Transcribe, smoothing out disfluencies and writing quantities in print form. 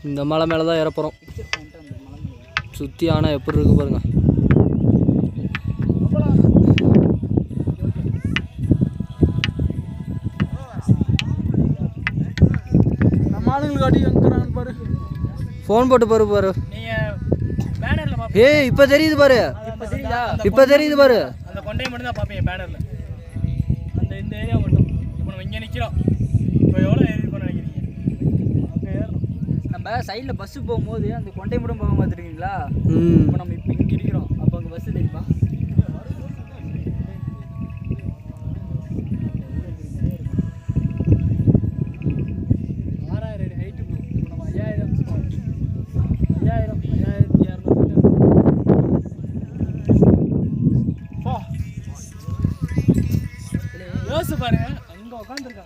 இந்த மலை மேலே தான் ஏறப்போகிறோம். சுற்றி ஆனால் எப்படி இருக்கு பாருங்க. நம்ம ஆளுங்களுக்கு அடி அனுப்புறாங்க பாரு. ஃபோன் போட்டு பாரு. ஏய் இப்போ தெரியுது பாரு. இப்போ தெரியுது பாரு. அந்த கொண்டையை மட்டும் தான் பார்ப்பீங்க பேனரில். அந்த இந்த ஏரியா மட்டும். இப்போ நம்ம இங்கே நிற்கிறோம். இப்போ எவ்வளோ ஏறி இருக்கோம்னு நினைக்கிறீங்க? அங்கே ஏறணும். நம்ம சைடில் பஸ்ஸு போகும்போது அந்த கொண்டை மட்டும் போக பார்த்துருக்கீங்களா? இப்போ நம்ம இப்போ இங்கே இருக்கிறோம். அப்போ அங்கே பஸ்ஸு தெரியுமா? யோசிச்சு பாருங்க, அங்கே உட்காந்துருக்கா.